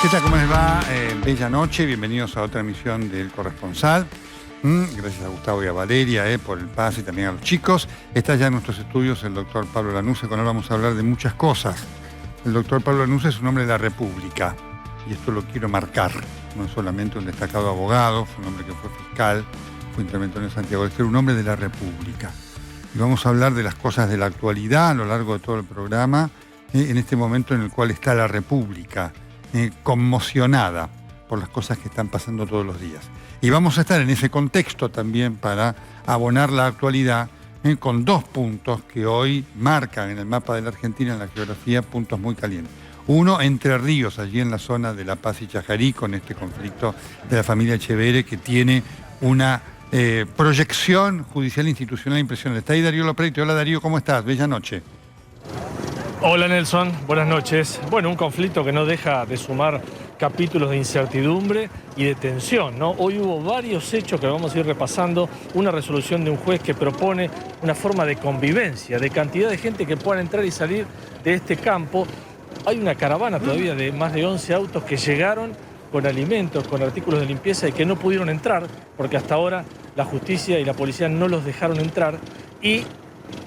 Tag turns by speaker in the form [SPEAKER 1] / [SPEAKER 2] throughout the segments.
[SPEAKER 1] ¿Qué tal? ¿Cómo les va? Bella noche, bienvenidos a otra emisión del Corresponsal. Gracias a Gustavo y a Valeria por el pase y también a los chicos. Está ya en nuestros estudios el doctor Pablo Lanusse, con él vamos a hablar de muchas cosas. El doctor Pablo Lanusse es un hombre de la República, y esto lo quiero marcar. No es solamente un destacado abogado, fue un hombre que fue fiscal, fue interventor en Santiago del Estero, un hombre de la República. Y vamos a hablar de las cosas de la actualidad a lo largo de todo el programa, en este momento en el cual está la República conmocionada por las cosas que están pasando todos los días. Y vamos a estar en ese contexto también para abonar la actualidad con dos puntos que hoy marcan en el mapa de la Argentina, en la geografía, puntos muy calientes. Uno, Entre Ríos, allí en la zona de La Paz y Chajarí, con este conflicto de la familia Echeverre, que tiene una proyección judicial e institucional impresionante. Está ahí Darío Lopreiti. Hola Darío, ¿cómo estás? Bella noche.
[SPEAKER 2] Hola Nelson, buenas noches. Bueno, un conflicto que no deja de sumar capítulos de incertidumbre y de tensión, ¿no? Hoy hubo varios hechos que vamos a ir repasando, una resolución de un juez que propone una forma de convivencia, de cantidad de gente que pueda entrar y salir de este campo. Hay una caravana todavía de más de 11 autos que llegaron con alimentos, con artículos de limpieza y que no pudieron entrar porque hasta ahora la justicia y la policía no los dejaron entrar, y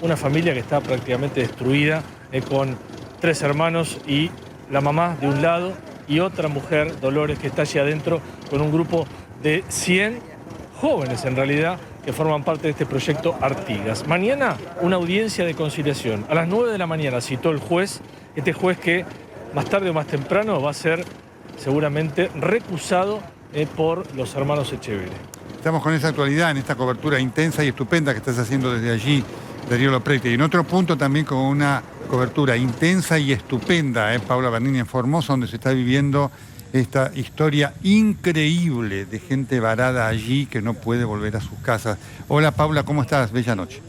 [SPEAKER 2] una familia que está prácticamente destruida, con 3 hermanos y la mamá de un lado y otra mujer, Dolores, que está allí adentro con un grupo de 100 jóvenes en realidad que forman parte de este proyecto Artigas. Mañana una audiencia de conciliación. A las 9 de la mañana citó el juez, este juez que más tarde o más temprano va a ser seguramente recusado por los hermanos Echeverre.
[SPEAKER 1] Estamos con esa actualidad, en esta cobertura intensa y estupenda que estás haciendo desde allí, Darío Lopreiti. Y en otro punto también con una cobertura intensa y estupenda, Paula Bernini en Formosa, donde se está viviendo esta historia increíble de gente varada allí que no puede volver a sus casas. Hola Paula, ¿cómo estás? Bella noche.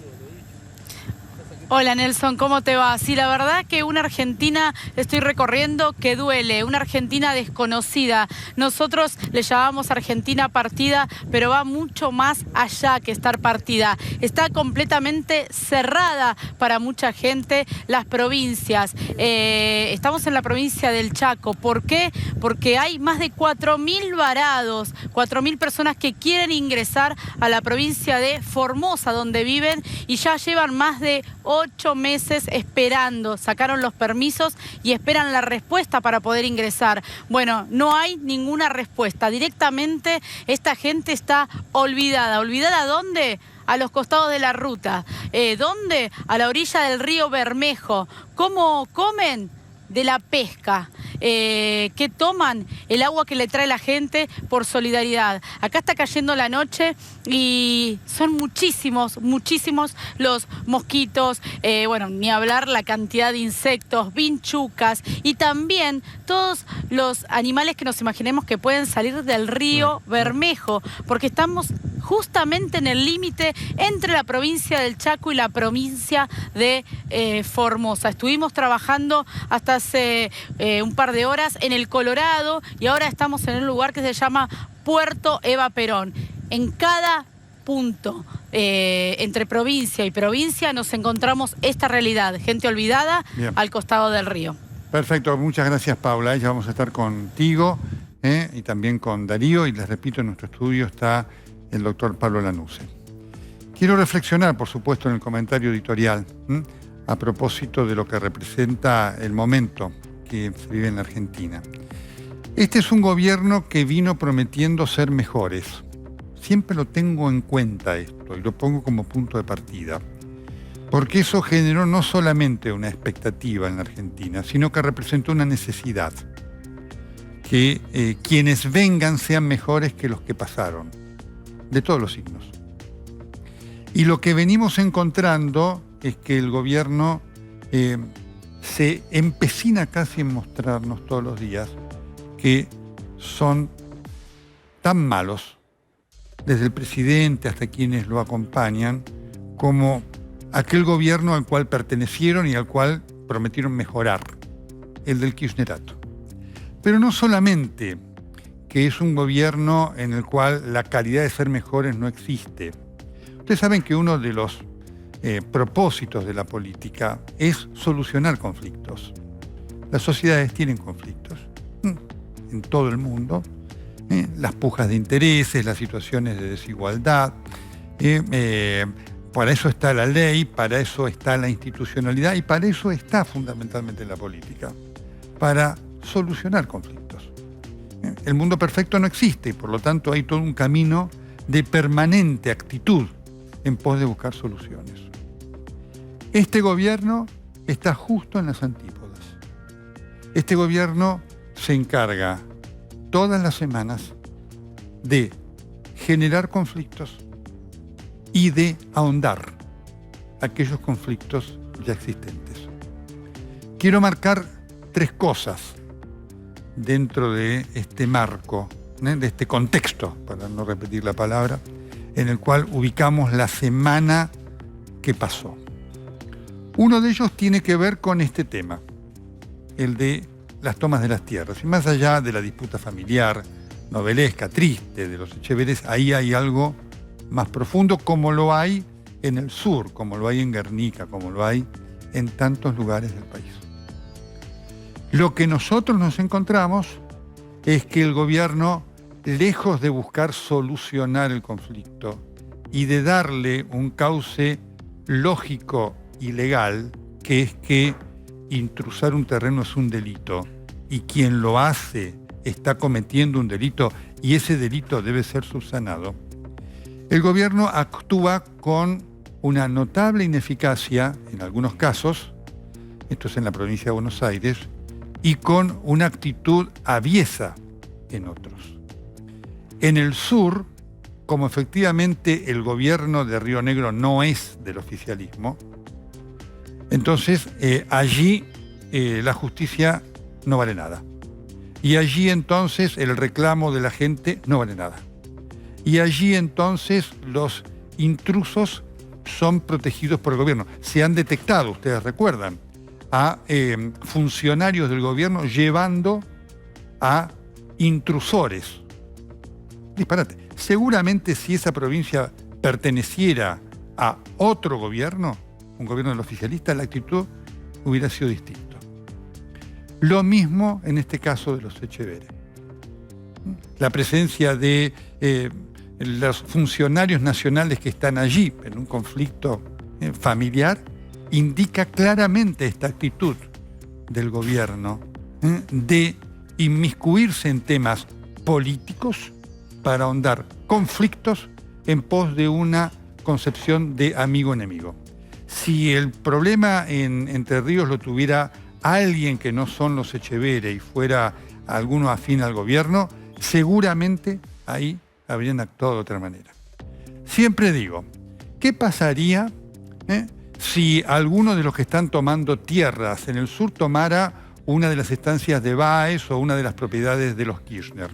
[SPEAKER 3] Hola Nelson, ¿cómo te va? Sí, la verdad que una Argentina estoy recorriendo que duele, una Argentina desconocida. Nosotros le llamamos Argentina partida, pero va mucho más allá que estar partida. Está completamente cerrada para mucha gente las provincias. Estamos en la provincia del Chaco. ¿Por qué? Porque hay más de 4.000 varados, 4.000 personas que quieren ingresar a la provincia de Formosa, donde viven, y ya llevan más de 8 meses esperando, sacaron los permisos y esperan la respuesta para poder ingresar. Bueno, no hay ninguna respuesta. Directamente esta gente está olvidada. ¿Olvidada dónde? A los costados de la ruta. ¿Dónde? A la orilla del río Bermejo. ¿Cómo comen? De la pesca. Que toman el agua que le trae la gente por solidaridad. Acá está cayendo la noche y son muchísimos los mosquitos, bueno, ni hablar la cantidad de insectos, vinchucas y también todos los animales que nos imaginemos que pueden salir del río Bermejo, porque estamos justamente en el límite entre la provincia del Chaco y la provincia de Formosa. Estuvimos trabajando hasta hace un par de horas en el Colorado y ahora estamos en un lugar que se llama Puerto Eva Perón. En cada punto entre provincia y provincia nos encontramos esta realidad, gente olvidada. Bien. Al costado del río.
[SPEAKER 1] Perfecto, muchas gracias Paula. Ya vamos a estar contigo y también con Darío, y les repito, en nuestro estudio está el doctor Pablo Lanusse. Quiero reflexionar, por supuesto, en el comentario editorial a propósito de lo que representa el momento que se vive en la Argentina. Este es un gobierno que vino prometiendo ser mejores. Siempre lo tengo en cuenta esto y lo pongo como punto de partida, porque eso generó no solamente una expectativa en la Argentina, sino que representó una necesidad, que quienes vengan sean mejores que los que pasaron, de todos los signos. Y lo que venimos encontrando es que el gobierno se empecina casi en mostrarnos todos los días que son tan malos, desde el presidente hasta quienes lo acompañan, como aquel gobierno al cual pertenecieron y al cual prometieron mejorar, el del kirchnerato. Pero no solamente que es un gobierno en el cual la calidad de ser mejores no existe. Ustedes saben que uno de los propósitos de la política es solucionar conflictos. Las sociedades tienen conflictos. en todo el mundo, las pujas de intereses, las situaciones de desigualdad. Para eso está la ley, para eso está la institucionalidad y para eso está fundamentalmente la política, para solucionar conflictos. El mundo perfecto no existe y por lo tanto hay todo un camino de permanente actitud en pos de buscar soluciones. Este gobierno está justo en las antípodas. Este gobierno se encarga todas las semanas de generar conflictos y de ahondar aquellos conflictos ya existentes. Quiero marcar 3 cosas dentro de este marco, de este contexto, para no repetir la palabra, en el cual ubicamos la semana que pasó. Uno de ellos tiene que ver con este tema, el de las tomas de las tierras. Y más allá de la disputa familiar, novelesca, triste de los Echeveres, ahí hay algo más profundo, como lo hay en el sur, como lo hay en Guernica, como lo hay en tantos lugares del país. Lo que nosotros nos encontramos es que el gobierno, lejos de buscar solucionar el conflicto y de darle un cauce lógico y legal, que es que intrusar un terreno es un delito y quien lo hace está cometiendo un delito y ese delito debe ser subsanado, el gobierno actúa con una notable ineficacia en algunos casos, esto es en la provincia de Buenos Aires, y con una actitud aviesa en otros. En el sur, como efectivamente el gobierno de Río Negro no es del oficialismo, entonces allí la justicia no vale nada. Y allí entonces el reclamo de la gente no vale nada. Y allí entonces los intrusos son protegidos por el gobierno. Se han detectado, ustedes recuerdan, a funcionarios del gobierno llevando a intrusores. Disparate. Seguramente si esa provincia perteneciera a otro gobierno, un gobierno del oficialista, la actitud hubiera sido distinta. Lo mismo en este caso de los Echeveres. La presencia de los funcionarios nacionales que están allí en un conflicto familiar indica claramente esta actitud del gobierno de inmiscuirse en temas políticos para ahondar conflictos en pos de una concepción de amigo-enemigo. Si el problema en Entre Ríos lo tuviera alguien que no son los Echeveres y fuera alguno afín al gobierno, seguramente ahí habrían actuado de otra manera. Siempre digo, ¿qué pasaría si alguno de los que están tomando tierras en el sur tomara una de las estancias de Báez o una de las propiedades de los Kirchner?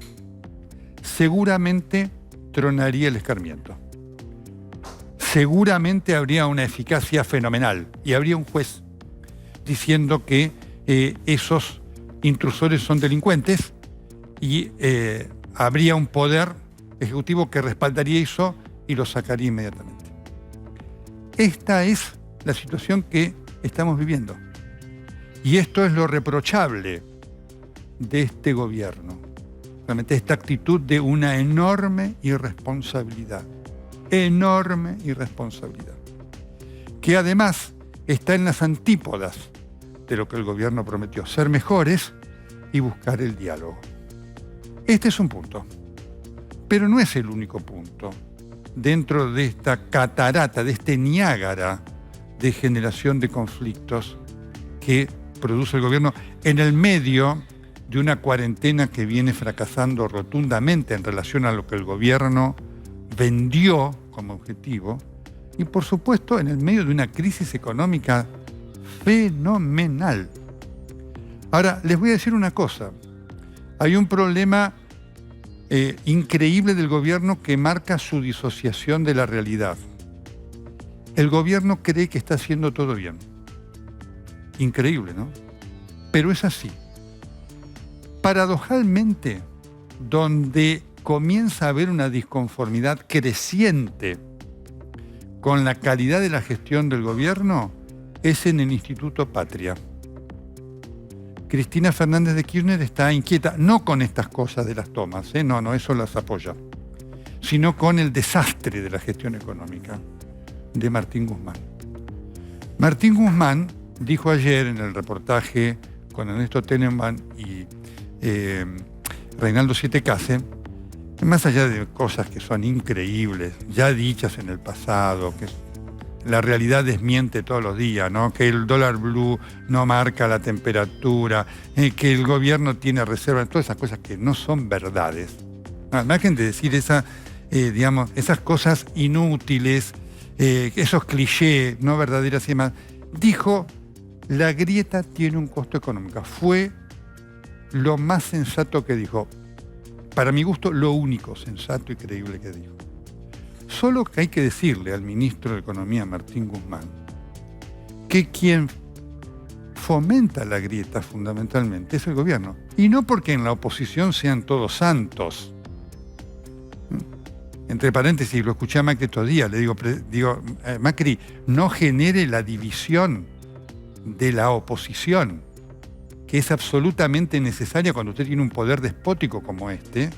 [SPEAKER 1] Seguramente tronaría el escarmiento. Seguramente habría una eficacia fenomenal y habría un juez diciendo que esos intrusores son delincuentes y habría un poder ejecutivo que respaldaría eso y lo sacaría inmediatamente. Esta es la situación que estamos viviendo. Y esto es lo reprochable de este gobierno. Realmente esta actitud de una enorme irresponsabilidad. Enorme irresponsabilidad. Que además está en las antípodas de lo que el gobierno prometió, ser mejores y buscar el diálogo. Este es un punto. Pero no es el único punto dentro de esta catarata, de este Niágara de generación de conflictos que produce el gobierno en el medio de una cuarentena que viene fracasando rotundamente en relación a lo que el gobierno vendió como objetivo y, por supuesto, en el medio de una crisis económica fenomenal. Ahora, les voy a decir una cosa. Hay un problema increíble del gobierno que marca su disociación de la realidad. El gobierno cree que está haciendo todo bien. Increíble, ¿no? Pero es así. Paradojalmente, donde comienza a haber una disconformidad creciente con la calidad de la gestión del gobierno es en el Instituto Patria. Cristina Fernández de Kirchner está inquieta, no con estas cosas de las tomas, no, eso las apoya, sino con el desastre de la gestión económica de Martín Guzmán. Martín Guzmán dijo ayer en el reportaje con Ernesto Tenenbaum y Reinaldo Siete Case, más allá de cosas que son increíbles, ya dichas en el pasado, que la realidad desmiente todos los días, ¿no? Que el dólar blue no marca la temperatura, que el gobierno tiene reservas, todas esas cosas que no son verdades. Al margen de decir esas cosas inútiles, esos clichés no verdaderas y demás, dijo, la grieta tiene un costo económico. Fue lo más sensato que dijo. Para mi gusto, lo único sensato y creíble que dijo. Solo que hay que decirle al ministro de Economía, Martín Guzmán, que quien fomenta la grieta fundamentalmente es el gobierno. Y no porque en la oposición sean todos santos. Entre paréntesis, lo escuché a Macri estos días, le digo, Macri, no genere la división de la oposición, que es absolutamente necesaria cuando usted tiene un poder despótico como este,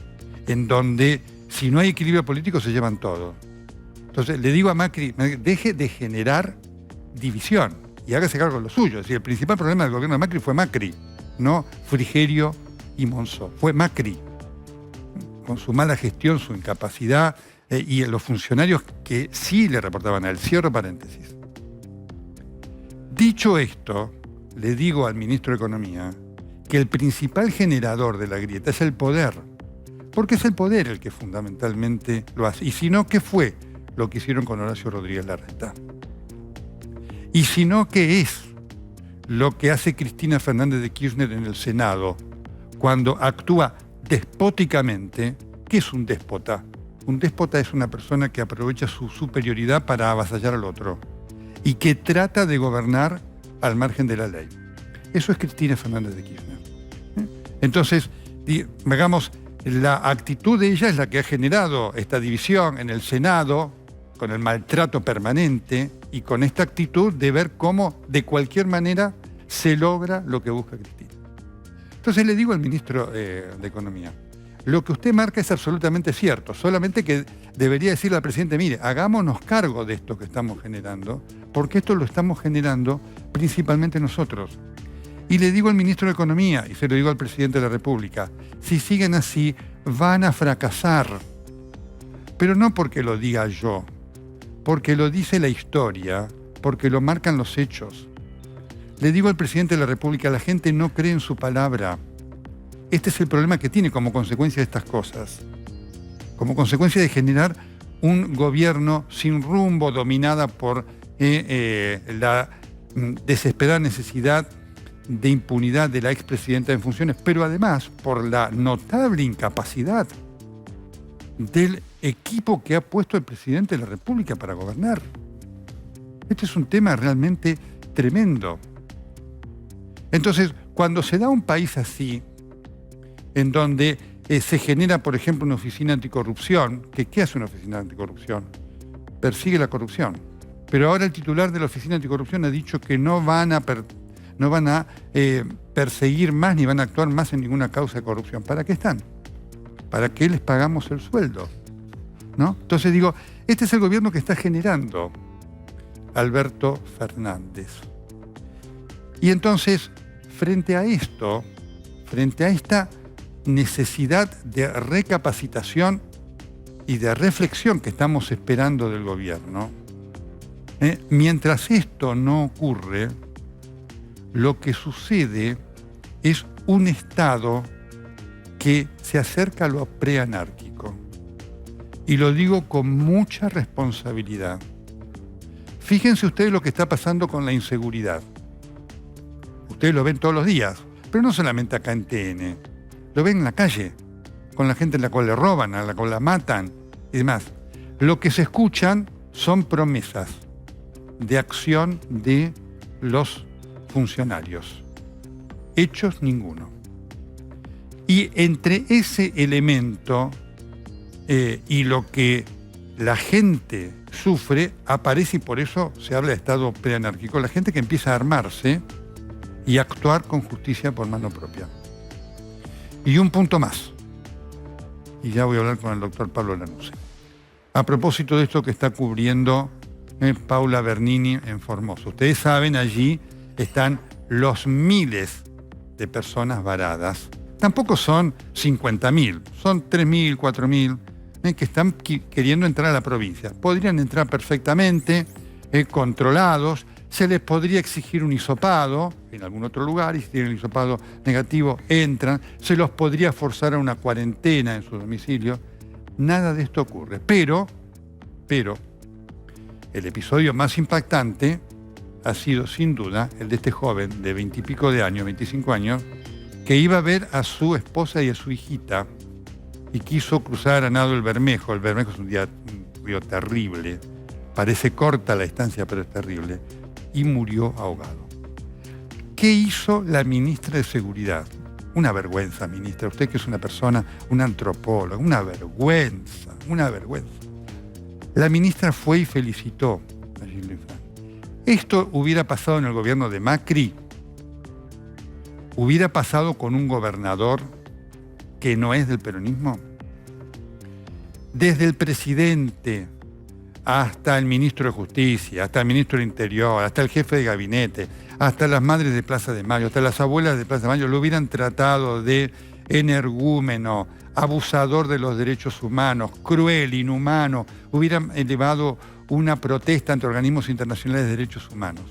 [SPEAKER 1] en donde si no hay equilibrio político se llevan todo. Entonces le digo a Macri, deje de generar división y hágase cargo de lo suyo. Es decir, el principal problema del gobierno de Macri fue Macri, no Frigerio y Monzó. Fue Macri, con su mala gestión, su incapacidad y los funcionarios que sí le reportaban a él. Cierro paréntesis. Dicho esto, le digo al ministro de Economía que el principal generador de la grieta es el poder, porque es el poder el que fundamentalmente lo hace. Y si no, ¿qué fue lo que hicieron con Horacio Rodríguez Larreta? Y si no, ¿qué es lo que hace Cristina Fernández de Kirchner en el Senado cuando actúa despóticamente? ¿Qué es un déspota? Un déspota es una persona que aprovecha su superioridad para avasallar al otro y que trata de gobernar al margen de la ley. Eso es Cristina Fernández de Kirchner. Entonces, digamos, la actitud de ella es la que ha generado esta división en el Senado, con el maltrato permanente y con esta actitud de ver cómo de cualquier manera se logra lo que busca Cristina. Entonces le digo al ministro de Economía, lo que usted marca es absolutamente cierto, solamente que debería decirle al presidente, mire, hagámonos cargo de esto que estamos generando, porque esto lo estamos generando principalmente nosotros. Y le digo al ministro de Economía, y se lo digo al presidente de la República, si siguen así, van a fracasar. Pero no porque lo diga yo, porque lo dice la historia, porque lo marcan los hechos. Le digo al presidente de la República, la gente no cree en su palabra. Este es el problema que tiene como consecuencia de estas cosas. Como consecuencia de generar un gobierno sin rumbo, dominada por la desesperada necesidad de impunidad de la expresidenta en funciones, pero además por la notable incapacidad del equipo que ha puesto el presidente de la República para gobernar. Este es un tema realmente tremendo. Entonces, cuando se da un país así, en donde se genera, por ejemplo, una oficina anticorrupción, ¿qué hace una oficina anticorrupción? Persigue la corrupción. Pero ahora el titular de la oficina anticorrupción ha dicho que no van a perseguir más ni van a actuar más en ninguna causa de corrupción. ¿Para qué están? ¿Para qué les pagamos el sueldo? ¿No? Entonces digo, este es el gobierno que está generando Alberto Fernández. Y entonces, frente a esto, frente a esta necesidad de recapacitación y de reflexión que estamos esperando del gobierno, mientras esto no ocurre, lo que sucede es un Estado que se acerca a lo preanárquico. Y lo digo con mucha responsabilidad. Fíjense ustedes lo que está pasando con la inseguridad. Ustedes lo ven todos los días, pero no solamente acá en TN. Lo ven en la calle, con la gente a la cual le roban, a la cual la matan y demás. Lo que se escuchan son promesas de acción de los funcionarios. Hechos ninguno. Y entre ese elemento y lo que la gente sufre, aparece, y por eso se habla de Estado preanárquico, la gente que empieza a armarse y actuar con justicia por mano propia. Y un punto más, y ya voy a hablar con el doctor Pablo Lanuse. A propósito de esto que está cubriendo Paula Bernini en Formosa. Ustedes saben, allí están los miles de personas varadas. Tampoco son 50.000, son 3.000, 4.000 que están queriendo entrar a la provincia. Podrían entrar perfectamente, controlados. Se les podría exigir un hisopado en algún otro lugar, y si tienen el hisopado negativo, entran. Se los podría forzar a una cuarentena en su domicilio. Nada de esto ocurre. Pero, el episodio más impactante ha sido, sin duda, el de este joven de 20 y pico de años, 25 años, que iba a ver a su esposa y a su hijita y quiso cruzar a nado el Bermejo. El Bermejo es un río terrible. Parece corta la distancia, pero es terrible. Y murió ahogado. ¿Qué hizo la ministra de Seguridad? Una vergüenza, ministra. Usted que es una persona, una antropóloga, una vergüenza. La ministra fue y felicitó a Gildo Infran. Esto hubiera pasado en el gobierno de Macri, hubiera pasado con un gobernador que no es del peronismo. Desde el presidente hasta el ministro de Justicia, hasta el ministro del Interior, hasta el jefe de gabinete, hasta las madres de Plaza de Mayo, hasta las abuelas de Plaza de Mayo, lo hubieran tratado de energúmeno, abusador de los derechos humanos, cruel, inhumano, hubieran elevado una protesta ante organismos internacionales de derechos humanos.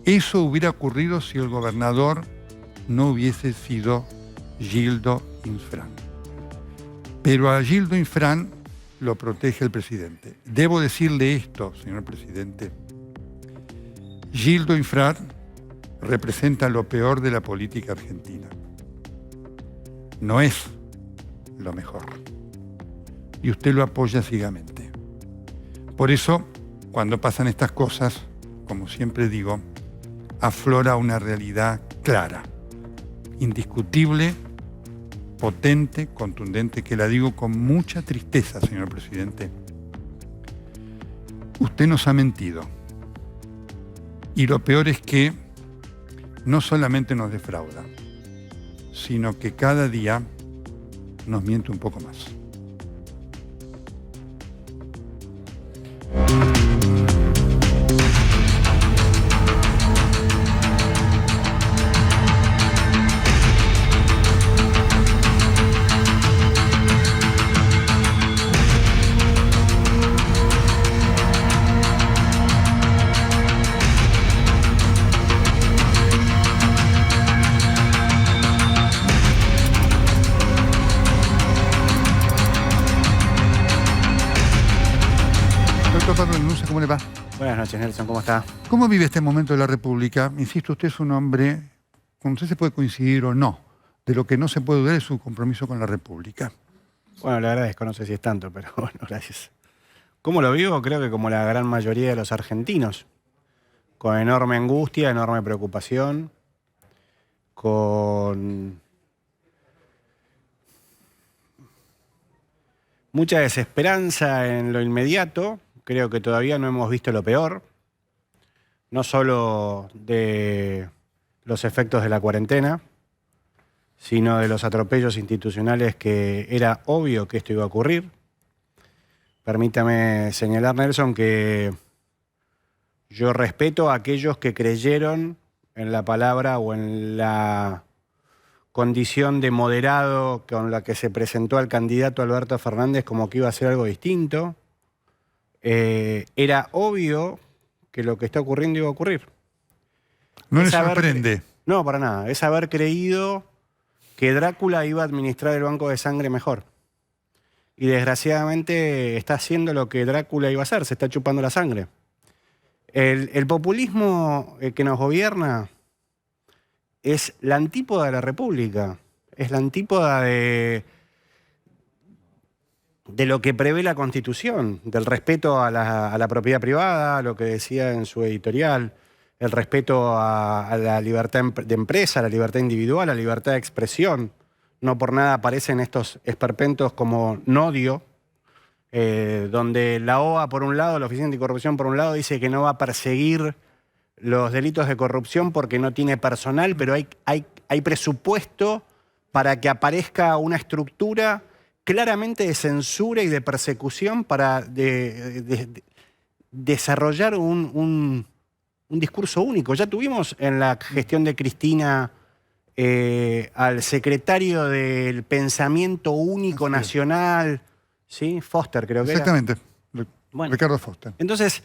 [SPEAKER 1] Eso hubiera ocurrido si el gobernador no hubiese sido Gildo Infran. Pero a Gildo Infran lo protege el presidente. Debo decirle esto, señor presidente. Gildo Infran representa lo peor de la política argentina. No es lo mejor. Y usted lo apoya ciegamente. Por eso, cuando pasan estas cosas, como siempre digo, aflora una realidad clara, indiscutible, potente, contundente, que la digo con mucha tristeza, señor presidente. Usted nos ha mentido. Y lo peor es que no solamente nos defrauda, sino que cada día nos miente un poco más. ¿Cómo le va?
[SPEAKER 4] Buenas noches, Nelson, ¿cómo está?
[SPEAKER 1] ¿Cómo vive este momento de la República? Insisto, usted es un hombre, con usted se puede coincidir o no, de lo que no se puede dudar es su compromiso con la República.
[SPEAKER 4] Bueno, le agradezco, no sé si es tanto, pero bueno, gracias. ¿Cómo lo vivo? Creo que como la gran mayoría de los argentinos, con enorme angustia, enorme preocupación, con mucha desesperanza en lo inmediato. Creo que todavía no hemos visto lo peor, no solo de los efectos de la cuarentena, sino de los atropellos institucionales que era obvio que esto iba a ocurrir. Permítame señalar, Nelson, que yo respeto a aquellos que creyeron en la palabra o en la condición de moderado con la que se presentó al candidato Alberto Fernández como que iba a ser algo distinto. Era obvio que lo que está ocurriendo iba a ocurrir.
[SPEAKER 1] ¿No le sorprende?
[SPEAKER 4] No, para nada. Es haber creído que Drácula iba a administrar el banco de sangre mejor. Y desgraciadamente está haciendo lo que Drácula iba a hacer, se está chupando la sangre. El populismo que nos gobierna es la antípoda de la República, es la antípoda de lo que prevé la Constitución, del respeto a la propiedad privada, lo que decía en su editorial, el respeto a la libertad de empresa, a la libertad individual, a la libertad de expresión. No por nada aparecen estos esperpentos como Nodio, donde la OA por un lado, la Oficina Anticorrupción por un lado, dice que no va a perseguir los delitos de corrupción porque no tiene personal, pero hay presupuesto para que aparezca una estructura claramente de censura y de persecución para desarrollar un discurso único. Ya tuvimos en la gestión de Cristina al secretario del Pensamiento Único Nacional, ¿sí? Foster, creo que
[SPEAKER 1] Exactamente.
[SPEAKER 4] Bueno,
[SPEAKER 1] Ricardo Foster.
[SPEAKER 4] Entonces,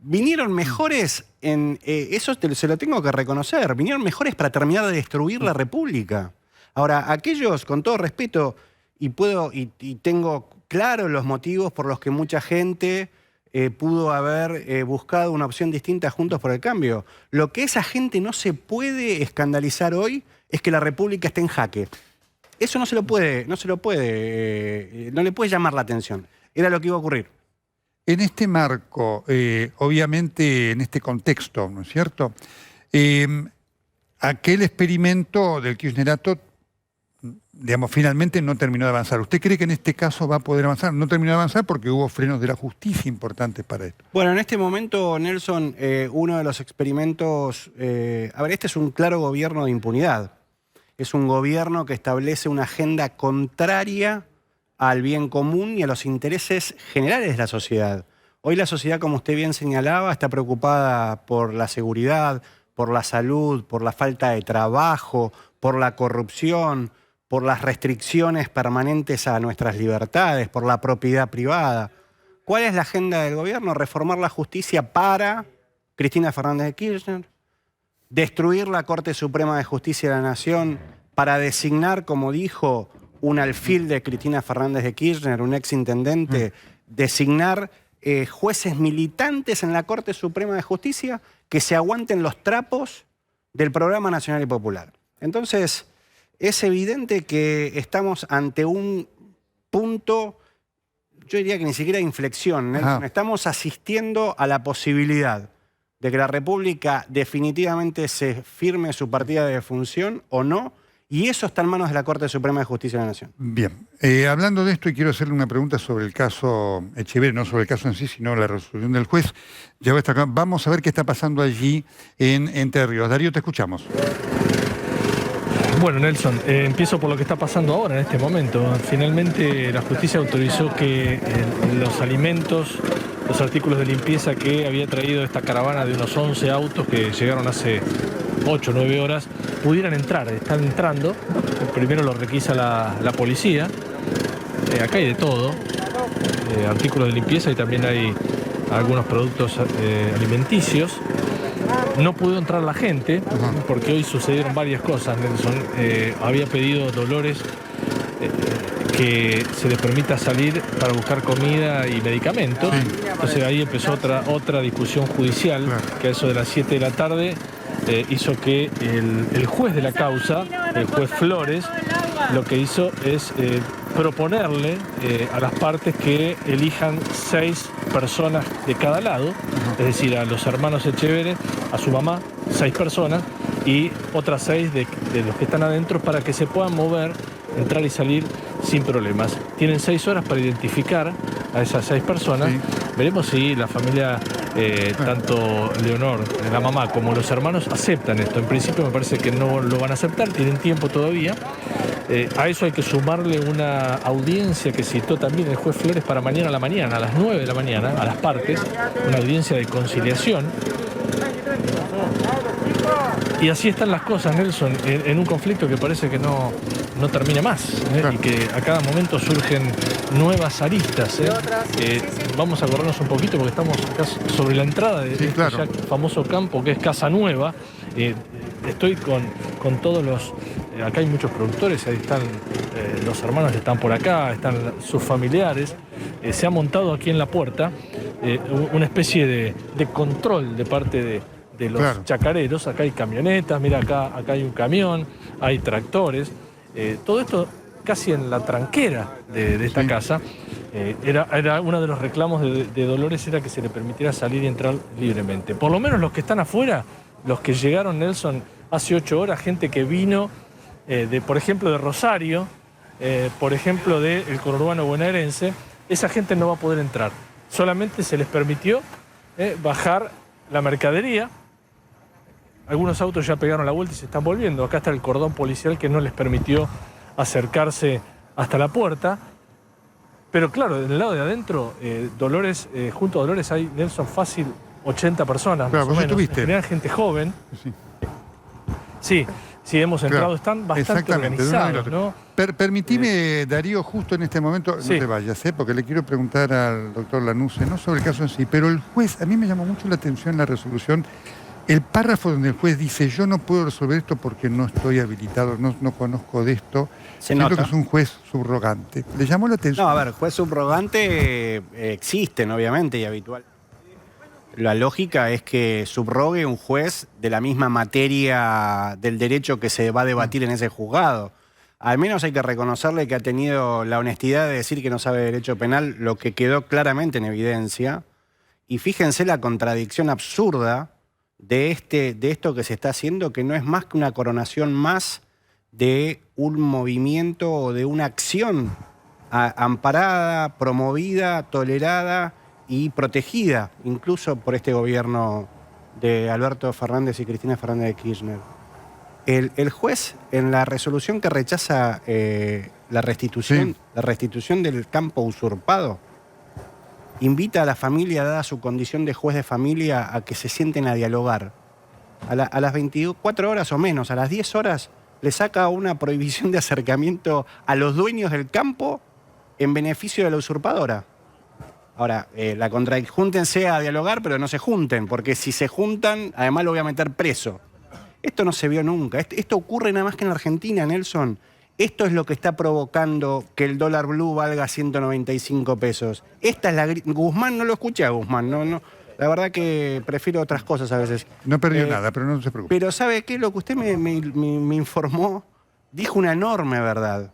[SPEAKER 4] vinieron mejores eso se lo tengo que reconocer, vinieron mejores para terminar de destruir la República. Ahora, aquellos, con todo respeto, y tengo claros los motivos por los que mucha gente pudo haber buscado una opción distinta a Juntos por el Cambio. Lo que esa gente no se puede escandalizar hoy es que la República esté en jaque. Eso no le puede llamar la atención. Era lo que iba a ocurrir.
[SPEAKER 1] En este marco, obviamente en este contexto, ¿no es cierto? Aquel experimento del kirchnerato, digamos, finalmente no terminó de avanzar. ¿Usted cree que en este caso va a poder avanzar? No terminó de avanzar porque hubo frenos de la justicia importantes para esto.
[SPEAKER 4] Bueno, en este momento, Nelson, uno de los experimentos... este es un claro gobierno de impunidad. Es un gobierno que establece una agenda contraria al bien común y a los intereses generales de la sociedad. Hoy la sociedad, como usted bien señalaba, está preocupada por la seguridad, por la salud, por la falta de trabajo, por la corrupción, por las restricciones permanentes a nuestras libertades, por la propiedad privada. ¿Cuál es la agenda del gobierno? Reformar la justicia para Cristina Fernández de Kirchner, destruir la Corte Suprema de Justicia de la Nación para designar, como dijo, un alfil de Cristina Fernández de Kirchner, un exintendente, designar jueces militantes en la Corte Suprema de Justicia que se aguanten los trapos del Programa Nacional y Popular. Entonces, es evidente que estamos ante un punto, yo diría que ni siquiera de inflexión. Estamos asistiendo a la posibilidad de que la República definitivamente se firme su partida de defunción o no, y eso está en manos de la Corte Suprema de Justicia de la Nación.
[SPEAKER 1] Bien, hablando de esto, y quiero hacerle una pregunta sobre el caso Echeverri, no sobre el caso en sí, sino la resolución del juez. Ya está acá. Vamos a ver qué está pasando allí en Entre Ríos. Darío, te escuchamos.
[SPEAKER 2] Bueno, Nelson, empiezo por lo que está pasando ahora, en este momento. Finalmente la justicia autorizó que los alimentos, los artículos de limpieza que había traído esta caravana de unos 11 autos que llegaron hace 8 o 9 horas, pudieran entrar. Están entrando. Primero lo requisa la policía. Acá hay de todo. Artículos de limpieza y también hay algunos productos alimenticios. No pudo entrar la gente porque hoy sucedieron varias cosas, Nelson. Había pedido Dolores que se les permita salir para buscar comida y medicamentos. Sí. Entonces ahí empezó otra discusión judicial, que a eso de las 7 de la tarde hizo que el juez de la causa, el juez Flores, lo que hizo es proponerle a las partes que elijan 6 personas de cada lado, es decir, a los hermanos Echeverri, a su mamá, 6 personas, y otras 6 de los que están adentro para que se puedan mover, entrar y salir sin problemas. Tienen 6 horas para identificar a esas 6 personas. Sí. Veremos si la familia, tanto Leonor, la mamá, como los hermanos aceptan esto. En principio me parece que no lo van a aceptar, tienen tiempo todavía. A eso hay que sumarle una audiencia que citó también el juez Flores para mañana a la mañana, a las 9 de la mañana, a las partes, una audiencia de conciliación. Y así están las cosas, Nelson, en un conflicto que parece que no termina más, y que a cada momento surgen nuevas aristas. Vamos a corrernos un poquito porque estamos acá sobre la entrada de este ya famoso campo que es Casa Nueva. Estoy con todos los... Acá hay muchos productores, ahí están los hermanos, están por acá, están sus familiares. Se ha montado aquí en la puerta una especie de control de parte de los chacareros. Acá hay camionetas, mira, acá hay un camión, hay tractores. Todo esto casi en la tranquera de esta casa. Era uno de los reclamos de Dolores, era que se le permitiera salir y entrar libremente. Por lo menos los que están afuera, los que llegaron, Nelson, hace 8 horas, gente que vino, por ejemplo, de Rosario, por ejemplo, del conurbano bonaerense, esa gente no va a poder entrar. Solamente se les permitió bajar la mercadería algunos autos ya pegaron la vuelta y se están volviendo. Acá está el cordón policial que no les permitió acercarse hasta la puerta. Pero claro, del lado de adentro, Dolores, junto a Dolores hay, Nelson, fácil 80 personas,
[SPEAKER 1] claro,
[SPEAKER 2] más o menos.
[SPEAKER 1] Estuviste.
[SPEAKER 2] En general, gente joven.
[SPEAKER 1] Sí.
[SPEAKER 2] Sí, hemos entrado,
[SPEAKER 1] Claro,
[SPEAKER 2] están bastante organizados, ¿no?
[SPEAKER 1] Permitime, Darío, justo en este momento, no te vayas, porque le quiero preguntar al doctor Lanusse, no sobre el caso en sí, pero el juez, a mí me llamó mucho la atención la resolución, el párrafo donde el juez dice, yo no puedo resolver esto porque no estoy habilitado, no conozco de esto. Siento que es un juez subrogante. ¿Le llamó la atención?
[SPEAKER 4] No, a ver, juez subrogante existen, obviamente, y habitual. La lógica es que subrogue un juez de la misma materia del derecho que se va a debatir en ese juzgado. Al menos hay que reconocerle que ha tenido la honestidad de decir que no sabe derecho penal, lo que quedó claramente en evidencia. Y fíjense la contradicción absurda de esto que se está haciendo, que no es más que una coronación más de un movimiento o de una acción amparada, promovida, tolerada y protegida, incluso por este gobierno de Alberto Fernández y Cristina Fernández de Kirchner. El juez, en la resolución que rechaza la restitución del campo usurpado, invita a la familia, dada su condición de juez de familia, a que se sienten a dialogar. A las 24 horas o menos, a las 10 horas, le saca una prohibición de acercamiento a los dueños del campo en beneficio de la usurpadora. Ahora, júntense a dialogar, pero no se junten, porque si se juntan, además lo voy a meter preso. Esto no se vio nunca. Esto ocurre nada más que en Argentina, Nelson. Esto es lo que está provocando que el dólar blue valga 195 pesos. Esta es la... Guzmán, no lo escuché a Guzmán, no. La verdad que prefiero otras cosas a veces.
[SPEAKER 1] No perdió nada, pero no se preocupe.
[SPEAKER 4] Pero ¿sabe qué? Lo que usted me informó, dijo una enorme verdad.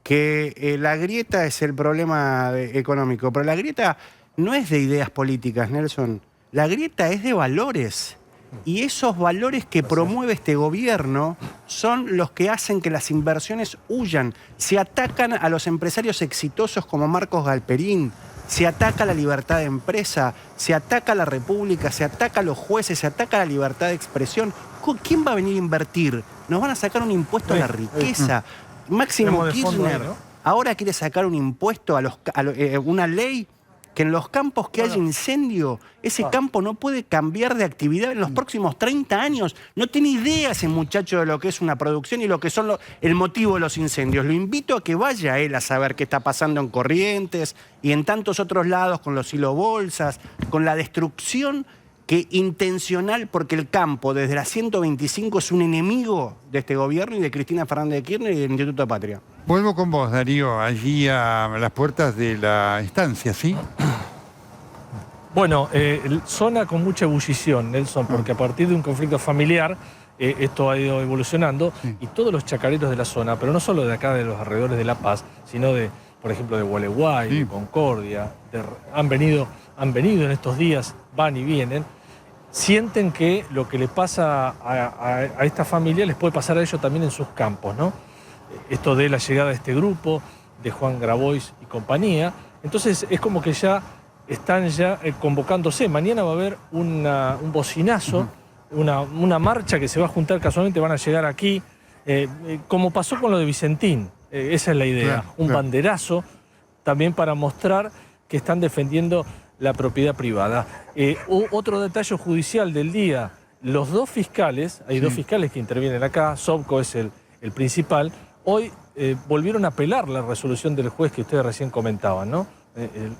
[SPEAKER 4] Que la grieta es el problema económico, pero la grieta no es de ideas políticas, Nelson. La grieta es de valores. Y esos valores que promueve este gobierno son los que hacen que las inversiones huyan. Se atacan a los empresarios exitosos como Marcos Galperín, se ataca la libertad de empresa, se ataca a la República, se ataca a los jueces, se ataca a la libertad de expresión. ¿Quién va a venir a invertir? Nos van a sacar un impuesto a la riqueza. Máximo Kirchner ahora quiere sacar un impuesto una ley que en los campos que haya incendio, ese campo no puede cambiar de actividad en los próximos 30 años. No tiene idea ese muchacho de lo que es una producción y lo que son el motivo de los incendios. Lo invito a que vaya él a saber qué está pasando en Corrientes y en tantos otros lados con los silobolsas, con la destrucción intencional, porque el campo desde la 125 es un enemigo de este gobierno y de Cristina Fernández de Kirchner y del Instituto Patria.
[SPEAKER 1] Vuelvo con vos, Darío, allí a las puertas de la estancia, ¿sí?
[SPEAKER 2] Bueno, zona con mucha ebullición, Nelson, porque a partir de un conflicto familiar esto ha ido evolucionando y todos los chacareros de la zona, pero no solo de acá, de los alrededores de La Paz, sino de, por ejemplo, de Gualeguay, de Concordia, han venido en estos días, van y vienen, sienten que lo que le pasa a esta familia les puede pasar a ellos también en sus campos, ¿no? Esto de la llegada de este grupo, de Juan Grabois y compañía. Entonces es como que ya están convocándose. Mañana va a haber un bocinazo, una marcha que se va a juntar casualmente, van a llegar aquí, como pasó con lo de Vicentín. Esa es la idea. Un banderazo también para mostrar que están defendiendo la propiedad privada. Otro detalle judicial del día, los dos fiscales, hay dos fiscales que intervienen acá, Sobco es el principal, hoy volvieron a apelar la resolución del juez que ustedes recién comentaban, ¿no?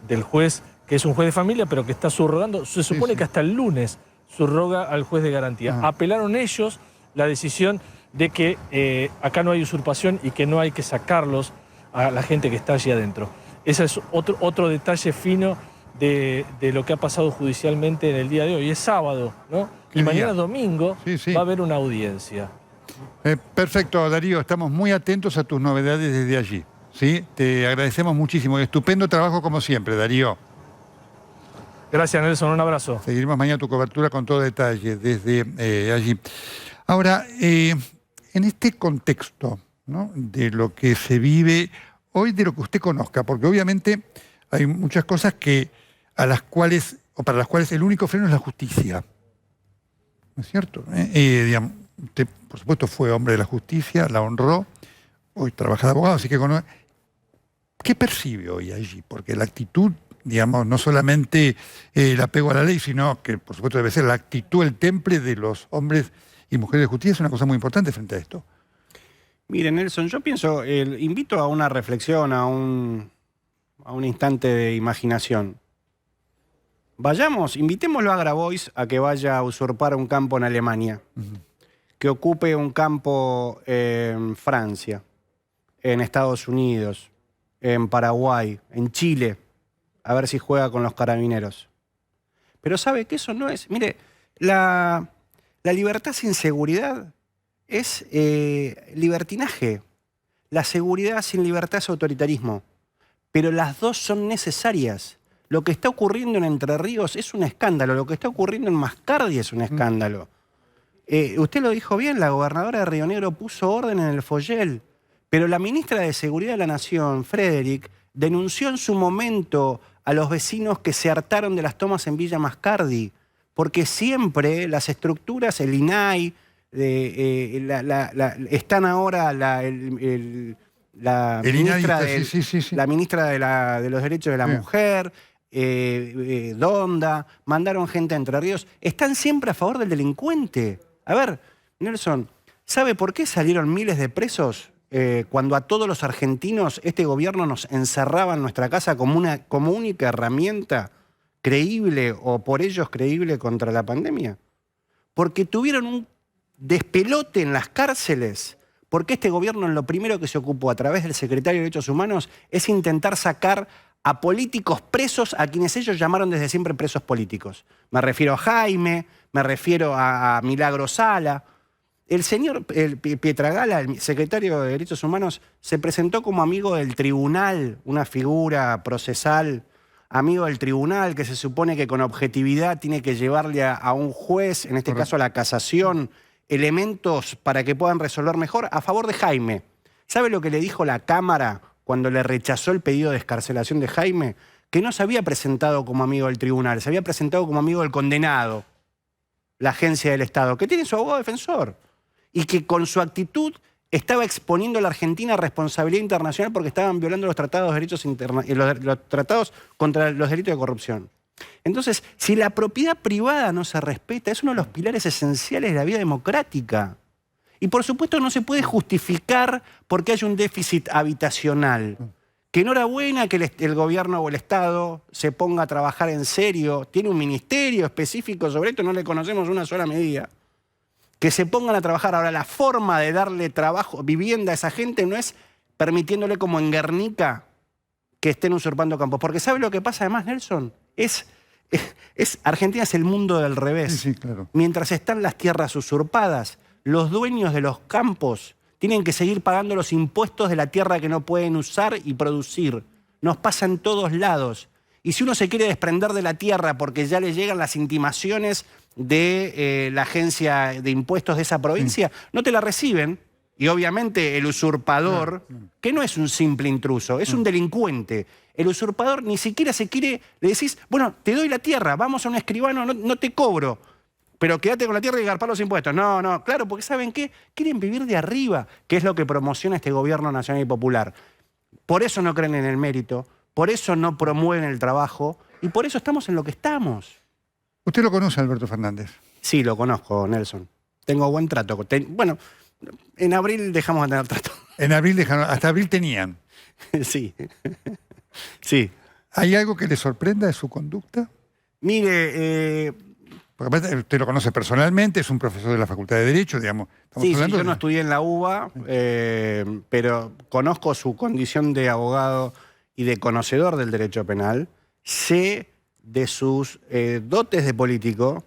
[SPEAKER 2] Del juez que es un juez de familia, pero que está subrogando, se supone que hasta el lunes subroga al juez de garantía. Apelaron ellos la decisión de que acá no hay usurpación y que no hay que sacarlos a la gente que está allí adentro. Ese es otro detalle fino de lo que ha pasado judicialmente en el día de hoy. Es sábado, ¿no? Y mañana domingo va a haber una audiencia.
[SPEAKER 1] Perfecto, Darío. Estamos muy atentos a tus novedades desde allí. ¿Sí? Te agradecemos muchísimo. Estupendo trabajo como siempre, Darío.
[SPEAKER 2] Gracias, Nelson. Un abrazo.
[SPEAKER 1] Seguiremos mañana tu cobertura con todo detalle desde allí. Ahora, en este contexto, ¿no?, de lo que se vive hoy, de lo que usted conozca, porque obviamente hay muchas cosas para las cuales el único freno es la justicia. ¿no es cierto? Digamos, usted, por supuesto, fue hombre de la justicia, la honró, hoy trabaja de abogado, así que ¿qué percibe hoy allí? Porque la actitud, digamos, no solamente el apego a la ley, sino que, por supuesto, debe ser la actitud, el temple de los hombres y mujeres de justicia, es una cosa muy importante frente a esto.
[SPEAKER 4] Mire, Nelson, yo pienso, invito a una reflexión, a un instante de imaginación. Vayamos, invitémoslo a Grabois a que vaya a usurpar un campo en Alemania, que ocupe un campo en Francia, en Estados Unidos, en Paraguay, en Chile, a ver si juega con los carabineros. Pero sabe que eso no es... Mire, la libertad sin seguridad es libertinaje. La seguridad sin libertad es autoritarismo. Pero las dos son necesarias. Lo que está ocurriendo en Entre Ríos es un escándalo. Lo que está ocurriendo en Mascardi es un escándalo. Usted lo dijo bien, la gobernadora de Río Negro puso orden en el Foyel. Pero la ministra de Seguridad de la Nación, Frederick, denunció en su momento a los vecinos que se hartaron de las tomas en Villa Mascardi. Porque siempre las estructuras, el INAI, están ahora la ministra de los Derechos de la Mujer, Donda, mandaron gente a Entre Ríos. Están siempre a favor del delincuente. A ver, Nelson, ¿sabe por qué salieron miles de presos cuando a todos los argentinos este gobierno nos encerraba en nuestra casa como única herramienta creíble o por ellos creíble contra la pandemia? Porque tuvieron un despelote en las cárceles, porque este gobierno en lo primero que se ocupó a través del secretario de Derechos Humanos es intentar sacar a políticos presos a quienes ellos llamaron desde siempre presos políticos. Me refiero a Jaime, me refiero a Milagro Sala. El señor Pietragala, el secretario de Derechos Humanos, se presentó como amigo del tribunal, una figura procesal, amigo del tribunal que se supone que con objetividad tiene que llevarle a un juez, en este caso a la casación, elementos para que puedan resolver mejor a favor de Jaime. ¿Sabe lo que le dijo la Cámara cuando le rechazó el pedido de excarcelación de Jaime? Que no se había presentado como amigo del tribunal, se había presentado como amigo del condenado, la agencia del Estado, que tiene su abogado defensor, y que con su actitud estaba exponiendo a la Argentina a responsabilidad internacional porque estaban violando los tratados de derechos los tratados contra los delitos de corrupción. Entonces, si la propiedad privada no se respeta, es uno de los pilares esenciales de la vida democrática. Y por supuesto no se puede justificar porque hay un déficit habitacional. Que enhorabuena que el gobierno o el Estado se ponga a trabajar en serio, tiene un ministerio específico sobre esto, no le conocemos una sola medida. Que se pongan a trabajar. Ahora, la forma de darle trabajo, vivienda a esa gente no es permitiéndole como en Guernica que estén usurpando campos. Porque ¿sabe lo que pasa además, Nelson? Argentina es el mundo del revés.
[SPEAKER 1] Sí, claro.
[SPEAKER 4] Mientras están las tierras usurpadas, los dueños de los campos tienen que seguir pagando los impuestos de la tierra que no pueden usar y producir. Nos pasa en todos lados. Y si uno se quiere desprender de la tierra porque ya le llegan las intimaciones de la agencia de impuestos de esa provincia, no te la reciben. Y obviamente el usurpador, que no es un simple intruso, es un delincuente. El usurpador ni siquiera se quiere, le decís, bueno, te doy la tierra, vamos a un escribano, no te cobro, pero quédate con la tierra y garpar los impuestos. No, claro, porque ¿saben qué? Quieren vivir de arriba, que es lo que promociona este gobierno nacional y popular. Por eso no creen en el mérito, por eso no promueven el trabajo y por eso estamos en lo que estamos.
[SPEAKER 1] ¿Usted lo conoce, Alberto Fernández?
[SPEAKER 4] Sí, lo conozco, Nelson. Tengo buen trato. Bueno, en abril dejamos de tener trato.
[SPEAKER 1] En abril dejaron, hasta abril tenían.
[SPEAKER 4] Sí. Sí.
[SPEAKER 1] ¿Hay algo que le sorprenda de su conducta?
[SPEAKER 4] Mire...
[SPEAKER 1] Porque aparte usted lo conoce personalmente, es un profesor de la Facultad de Derecho, digamos.
[SPEAKER 4] Sí, yo no estudié en la UBA, pero conozco su condición de abogado y de conocedor del derecho penal. Sé de sus dotes de político.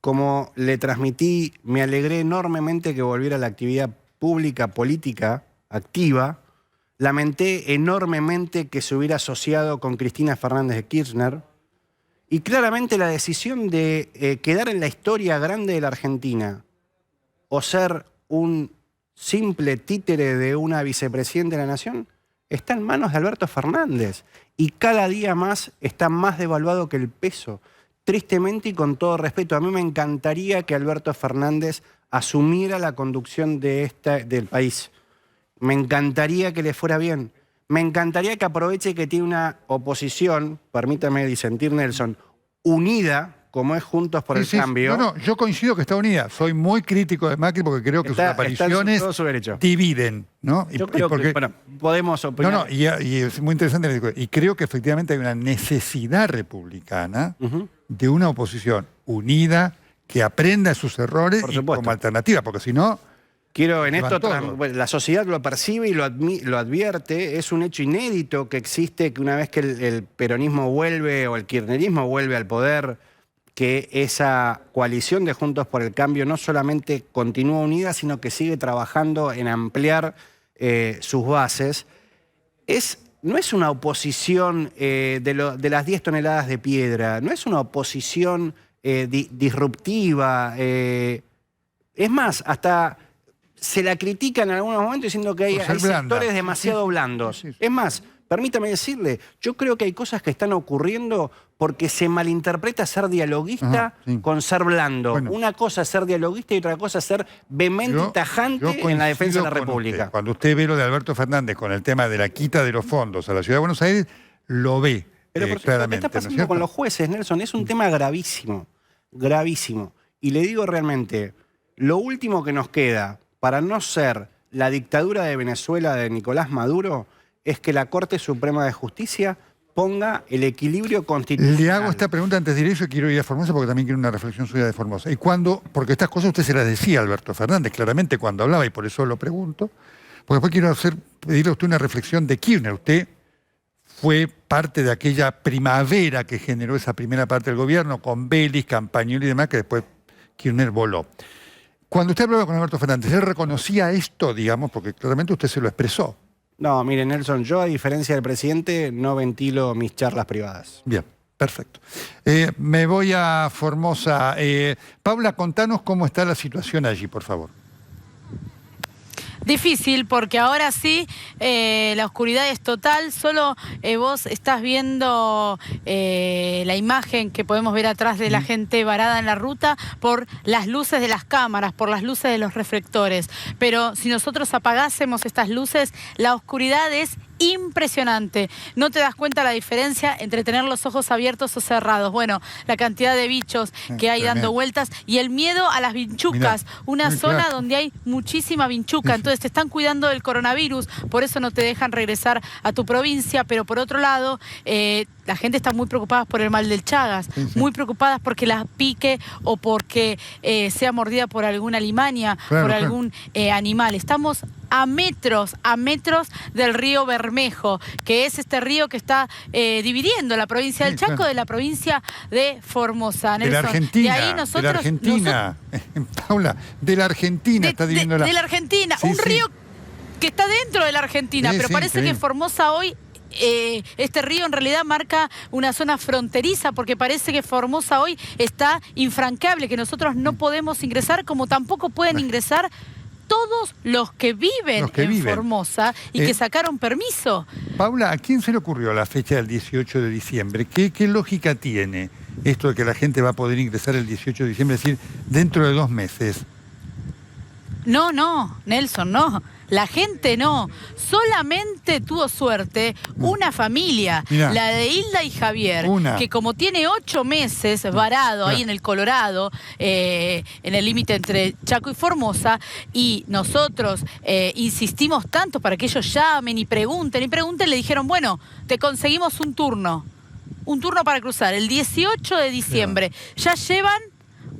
[SPEAKER 4] Como le transmití, me alegré enormemente que volviera a la actividad pública, política, activa. Lamenté enormemente que se hubiera asociado con Cristina Fernández de Kirchner. Y claramente la decisión de quedar en la historia grande de la Argentina o ser un simple títere de una vicepresidenta de la Nación está en manos de Alberto Fernández. Y cada día más está más devaluado que el peso. tristemente y con todo respeto, a mí me encantaría que Alberto Fernández asumiera la conducción del país. Me encantaría que le fuera bien. Me encantaría que aproveche que tiene una oposición, permítame disentir, Nelson, unida, como es Juntos por el Cambio.
[SPEAKER 1] No, yo coincido que está unida. Soy muy crítico de Macri porque creo que sus apariciones dividen, ¿no?
[SPEAKER 4] Yo creo que, bueno, podemos opinar.
[SPEAKER 1] Y es muy interesante. Y creo que efectivamente hay una necesidad republicana de una oposición unida que aprenda de sus errores y como alternativa, porque si no...
[SPEAKER 4] Quiero en esto, la sociedad lo percibe y lo advierte, es un hecho inédito que existe, que una vez que el peronismo vuelve o el kirchnerismo vuelve al poder, que esa coalición de Juntos por el Cambio no solamente continúa unida, sino que sigue trabajando en ampliar sus bases. No es una oposición de las 10 toneladas de piedra, no es una oposición disruptiva. Es más, hasta se la critica en algunos momentos diciendo que hay sectores demasiado blandos. Es más, permítame decirle, yo creo que hay cosas que están ocurriendo porque se malinterpreta ser dialoguista con ser blando. Bueno, una cosa es ser dialoguista y otra cosa es ser vehemente y tajante en la defensa de la República.
[SPEAKER 1] Cuando usted ve lo de Alberto Fernández con el tema de la quita de los fondos a la Ciudad de Buenos Aires, lo ve claramente. Lo que
[SPEAKER 4] está pasando con los jueces, Nelson, es un tema gravísimo, gravísimo. Y le digo realmente, lo último que nos queda para no ser la dictadura de Venezuela de Nicolás Maduro es que la Corte Suprema de Justicia ponga el equilibrio constitucional.
[SPEAKER 1] Le hago esta pregunta antes de ir eso, quiero ir a Formosa porque también quiero una reflexión suya de Formosa. Y porque estas cosas usted se las decía a Alberto Fernández claramente cuando hablaba, y por eso lo pregunto, porque después quiero pedirle a usted una reflexión de Kirchner. Usted fue parte de aquella primavera que generó esa primera parte del gobierno con Vélez, Campagnoli y demás, que después Kirchner voló. Cuando usted hablaba con Alberto Fernández, ¿él reconocía esto, digamos, porque claramente usted se lo expresó?
[SPEAKER 4] No, mire, Nelson, yo a diferencia del presidente no ventilo mis charlas privadas.
[SPEAKER 1] Bien, perfecto. Me voy a Formosa. Paula, contanos cómo está la situación allí, por favor.
[SPEAKER 3] Difícil, porque ahora sí la oscuridad es total, solo vos estás viendo la imagen que podemos ver atrás de la gente varada en la ruta por las luces de las cámaras, por las luces de los reflectores. Pero si nosotros apagásemos estas luces, la oscuridad es impresionante. No te das cuenta la diferencia entre tener los ojos abiertos o cerrados. Bueno, la cantidad de bichos que hay dando vueltas y el miedo a las vinchucas. Una zona donde hay muchísima vinchuca. Entonces te están cuidando del coronavirus, por eso no te dejan regresar a tu provincia. Pero por otro lado, la gente está muy preocupada por el mal del Chagas, muy preocupadas porque la pique o porque sea mordida por alguna limaña, por algún animal. Estamos a metros del río Bermejo, que es este río que está dividiendo la provincia del Chaco de la provincia de Formosa.
[SPEAKER 1] De la Argentina, Paula, de la Argentina está dividiendo
[SPEAKER 3] de la Argentina, un río que está dentro de la Argentina, pero parece que Formosa hoy... este río en realidad marca una zona fronteriza porque parece que Formosa hoy está infranqueable, que nosotros no podemos ingresar, como tampoco pueden ingresar todos los que viven en Formosa y que sacaron permiso.
[SPEAKER 1] Paula, ¿a quién se le ocurrió la fecha del 18 de diciembre? ¿Qué lógica tiene esto de que la gente va a poder ingresar el 18 de diciembre, es decir, dentro de 2 meses?
[SPEAKER 3] No, Nelson, no. La gente no. Solamente tuvo suerte una familia, la de Hilda y Javier, que como tiene 8 meses varado ahí en el Colorado, en el límite entre Chaco y Formosa, y nosotros insistimos tanto para que ellos llamen y pregunten, le dijeron, bueno, te conseguimos un turno para cruzar el 18 de diciembre. Ya llevan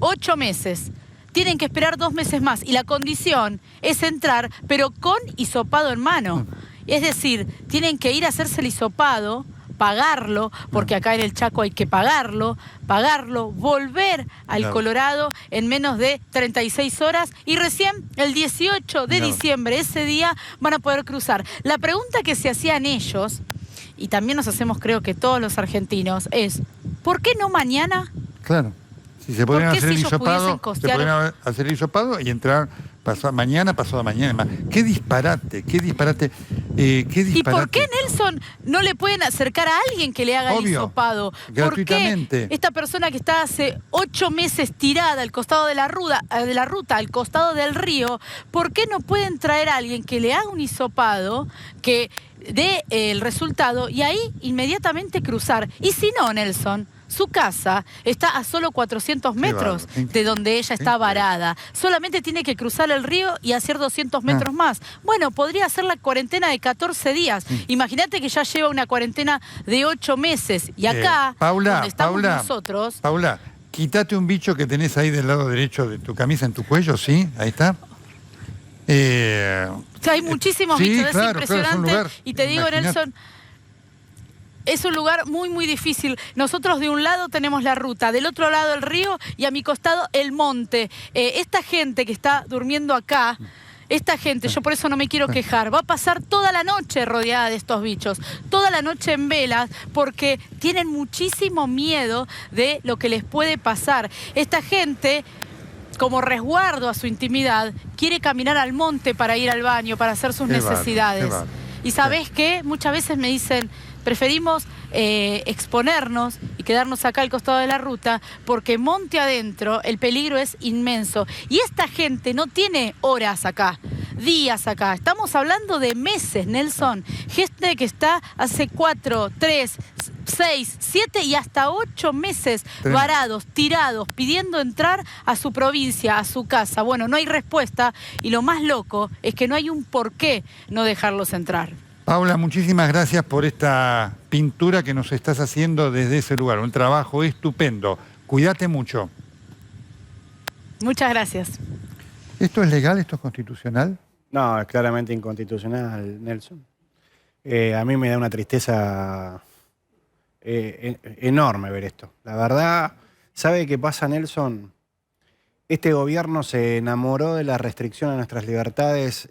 [SPEAKER 3] 8 meses. Tienen que esperar 2 meses más y la condición es entrar, pero con hisopado en mano. Es decir, tienen que ir a hacerse el hisopado, pagarlo, porque acá en el Chaco hay que pagarlo, volver al Colorado en menos de 36 horas y recién el 18 de diciembre, ese día, van a poder cruzar. La pregunta que se hacían ellos, y también nos hacemos creo que todos los argentinos, es ¿por qué no mañana?
[SPEAKER 1] Claro. Si se podrían hacer el hisopado, y entrar pasado mañana. Qué disparate. Qué
[SPEAKER 3] ¿Y
[SPEAKER 1] disparate.
[SPEAKER 3] por qué, Nelson, no le pueden acercar a alguien que le haga el
[SPEAKER 1] Obvio,
[SPEAKER 3] hisopado? ¿Por
[SPEAKER 1] gratuitamente.
[SPEAKER 3] qué esta persona que está hace 8 meses tirada al costado de la ruta, al costado del río, por qué no pueden traer a alguien que le haga un hisopado, que dé el resultado y ahí inmediatamente cruzar? Y si no, Nelson, su casa está a solo 400 metros de donde ella está varada. Solamente tiene que cruzar el río y hacer 200 metros más. Bueno, podría hacer la cuarentena de 14 días. Imagínate que ya lleva una cuarentena de 8 meses. Y acá, donde estamos nosotros...
[SPEAKER 1] Paula, quítate un bicho que tenés ahí del lado derecho de tu camisa en tu cuello, ¿sí? Ahí está.
[SPEAKER 3] Hay muchísimos bichos, es impresionante.
[SPEAKER 1] Claro,
[SPEAKER 3] y te digo, Nelson... Es un lugar muy, muy difícil. Nosotros de un lado tenemos la ruta, del otro lado el río y a mi costado el monte. Esta gente que está durmiendo acá, esta gente, yo por eso no me quiero quejar, va a pasar toda la noche rodeada de estos bichos, toda la noche en velas, porque tienen muchísimo miedo de lo que les puede pasar. Esta gente, como resguardo a su intimidad, quiere caminar al monte para ir al baño, para hacer sus necesidades. Y ¿sabés qué? Muchas veces me dicen... Preferimos exponernos y quedarnos acá al costado de la ruta porque monte adentro el peligro es inmenso. Y esta gente no tiene horas acá, días acá. Estamos hablando de meses, Nelson. Gente que está hace 4, 3, 6, 7 y hasta 8 meses varados, tirados, pidiendo entrar a su provincia, a su casa. Bueno, no hay respuesta y lo más loco es que no hay un por qué no dejarlos entrar.
[SPEAKER 1] Paula, muchísimas gracias por esta pintura que nos estás haciendo desde ese lugar. Un trabajo estupendo. Cuídate mucho.
[SPEAKER 3] Muchas gracias.
[SPEAKER 1] ¿Esto es legal? ¿Esto es constitucional?
[SPEAKER 4] No, es claramente inconstitucional, Nelson. A mí me da una tristeza enorme ver esto. La verdad, ¿sabe qué pasa, Nelson? Este gobierno se enamoró de la restricción a nuestras libertades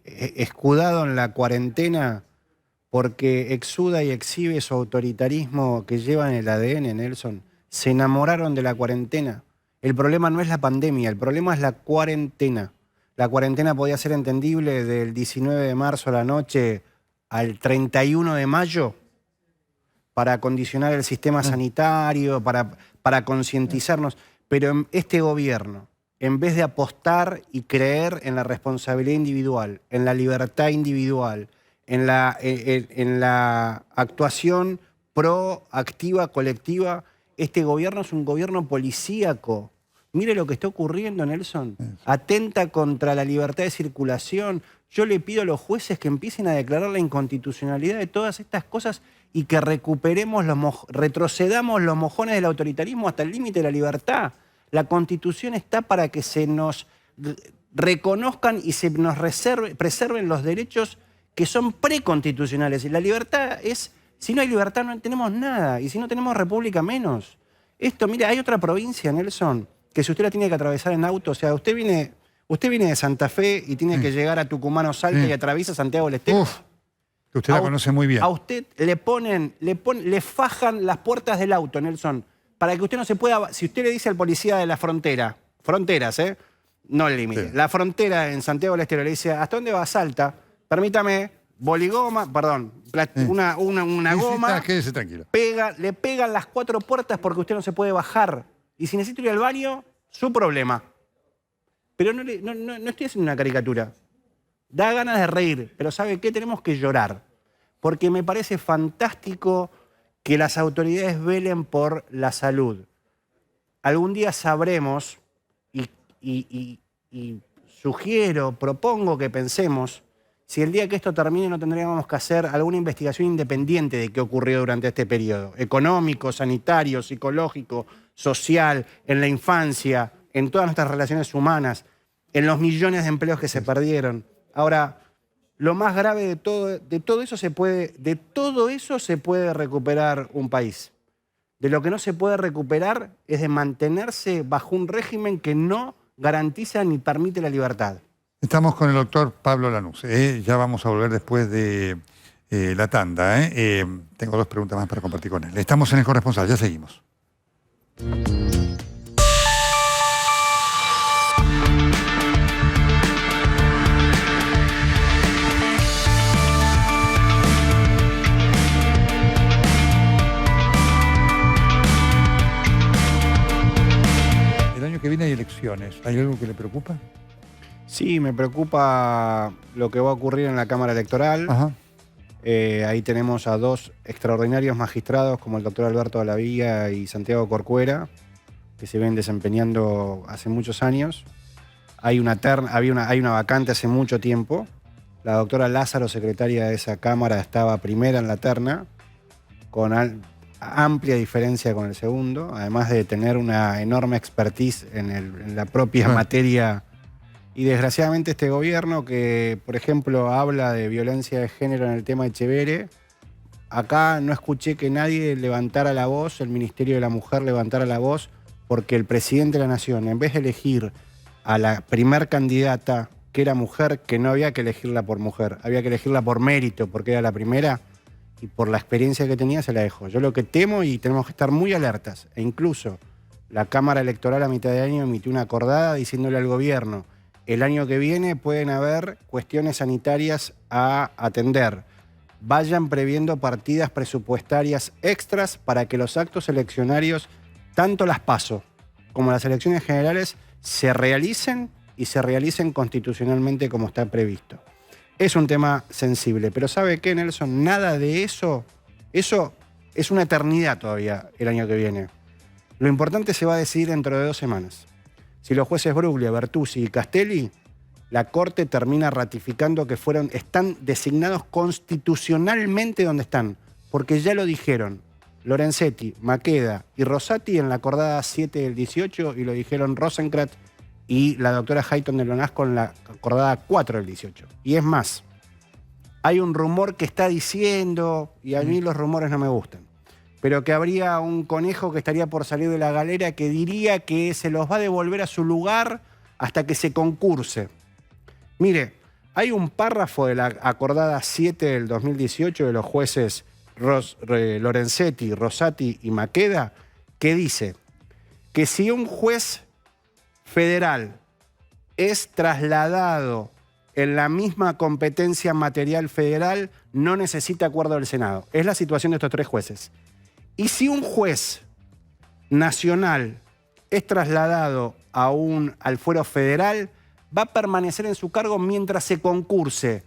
[SPEAKER 4] escudado en la cuarentena porque exuda y exhibe su autoritarismo que lleva en el ADN, Nelson. Se enamoraron de la cuarentena. El problema no es la pandemia, el problema es la cuarentena. La cuarentena podía ser entendible del 19 de marzo a la noche al 31 de mayo para acondicionar el sistema sanitario, para concientizarnos. Pero este gobierno, en vez de apostar y creer en la responsabilidad individual, en la libertad individual, en la actuación proactiva, colectiva, este gobierno es un gobierno policíaco. Mire lo que está ocurriendo, Nelson. Atenta contra la libertad de circulación. Yo le pido a los jueces que empiecen a declarar la inconstitucionalidad de todas estas cosas y que retrocedamos los mojones del autoritarismo hasta el límite de la libertad. La Constitución está para que se nos reconozcan y se nos preserven los derechos que son preconstitucionales. Y la libertad es, si no hay libertad no tenemos nada, y si no tenemos república menos. Esto, mire, hay otra provincia, Nelson, que si usted la tiene que atravesar en auto, o sea, usted viene de Santa Fe y tiene que llegar a Tucumán o Salta y atraviesa Santiago del Estero.
[SPEAKER 1] Que usted la conoce muy bien.
[SPEAKER 4] A usted le fajan las puertas del auto, Nelson, para que usted no se pueda... Si usted le dice al policía de la frontera, fronteras, no el límite, la frontera en Santiago del Estero, le dice, ¿hasta dónde va? Salta? Permítame, boligoma, perdón, una goma,
[SPEAKER 1] quédese tranquilo.
[SPEAKER 4] Le pegan las 4 puertas porque usted no se puede bajar. Y si necesita ir al baño, su problema. Pero no estoy haciendo una caricatura. Da ganas de reír, pero ¿sabe qué? Tenemos que llorar. Porque me parece fantástico que las autoridades velen por la salud. Algún día sabremos, y sugiero, propongo que pensemos, si el día que esto termine no tendríamos que hacer alguna investigación independiente de qué ocurrió durante este periodo. Económico, sanitario, psicológico, social, en la infancia, en todas nuestras relaciones humanas, en los millones de empleos que se perdieron. Ahora, lo más grave de todo eso se puede recuperar un país. De lo que no se puede recuperar es de mantenerse bajo un régimen que no garantiza ni permite la libertad.
[SPEAKER 1] Estamos con el doctor Pablo Lanuse. Ya vamos a volver después de la tanda. Tengo 2 preguntas más para compartir con él. Estamos en El Corresponsal, ya seguimos. ¿Hay algo que le preocupa?
[SPEAKER 4] Sí, me preocupa lo que va a ocurrir en la Cámara Electoral.
[SPEAKER 1] Ajá.
[SPEAKER 4] Ahí tenemos a dos extraordinarios magistrados como el doctor Alberto Alavía y Santiago Corcuera, que se ven desempeñando hace muchos años. Hay una vacante hace mucho tiempo. La doctora Lázaro, secretaria de esa Cámara, estaba primera en la terna, con amplia diferencia con el segundo, además de tener una enorme expertise en la propia materia. Y desgraciadamente este gobierno que, por ejemplo, habla de violencia de género en el tema Etxebere, acá no escuché que nadie levantara la voz, el Ministerio de la Mujer levantara la voz, porque el presidente de la Nación, en vez de elegir a la primer candidata, que era mujer, que no había que elegirla por mujer, había que elegirla por mérito, porque era la primera, y por la experiencia que tenía se la dejó. Yo lo que temo, y tenemos que estar muy alertas, e incluso la Cámara Electoral a mitad de año emitió una acordada diciéndole al gobierno: el año que viene pueden haber cuestiones sanitarias a atender. Vayan previendo partidas presupuestarias extras para que los actos eleccionarios, tanto las PASO como las elecciones generales, se realicen y se realicen constitucionalmente como está previsto. Es un tema sensible, pero ¿sabe qué, Nelson? Nada de eso es una eternidad todavía el año que viene. Lo importante se va a decidir dentro de 2 semanas. Si los jueces Bruglia, Bertuzzi y Castelli, la Corte termina ratificando que están designados constitucionalmente donde están, porque ya lo dijeron Lorenzetti, Maqueda y Rosati en la acordada 7 del 18, y lo dijeron Rosenkrantz y la doctora Hayton de Lonasco en la acordada 4 del 18. Y es más, hay un rumor que está diciendo, y a mí los rumores no me gustan, pero que habría un conejo que estaría por salir de la galera que diría que se los va a devolver a su lugar hasta que se concurse. Mire, hay un párrafo de la acordada 7 del 2018 de los jueces Lorenzetti, Rosati y Maqueda, que dice que si un juez federal es trasladado en la misma competencia material federal, no necesita acuerdo del Senado. Es la situación de estos 3 jueces. Y si un juez nacional es trasladado al fuero federal, va a permanecer en su cargo mientras se concurse.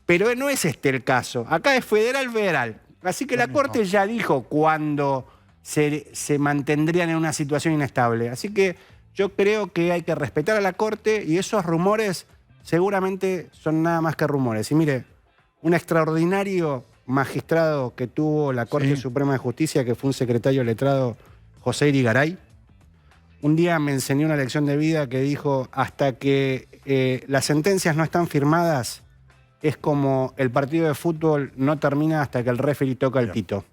[SPEAKER 4] Pero no es este el caso. Acá es federal. Así que la Corte ya dijo cuándo se mantendrían en una situación inestable. Así que yo creo que hay que respetar a la Corte, y esos rumores seguramente son nada más que rumores. Y mire, un extraordinario magistrado que tuvo la Corte Suprema de Justicia, que fue un secretario letrado, José Irigaray, un día me enseñó una lección de vida que dijo: hasta que las sentencias no están firmadas, es como el partido de fútbol no termina hasta que el referee toca el pito.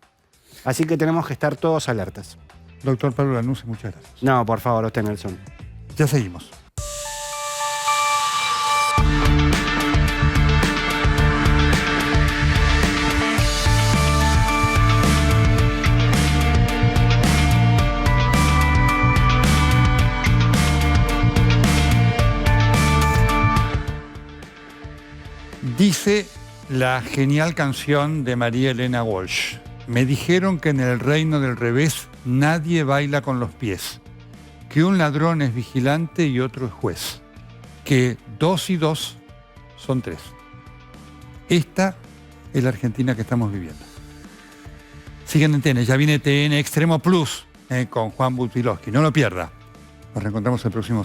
[SPEAKER 4] Así que tenemos que estar todos alertas.
[SPEAKER 1] Doctor Pablo Lanuse, muchas gracias.
[SPEAKER 4] No, por favor, usted, Nelson.
[SPEAKER 1] Ya seguimos. Dice la genial canción de María Elena Walsh: me dijeron que en el reino del revés nadie baila con los pies, que un ladrón es vigilante y otro es juez, que 2 y 2 son 3. Esta es la Argentina que estamos viviendo. Sigan en TN, ya viene TN Extremo Plus con Juan Butvilosky. No lo pierda. Nos reencontramos el próximo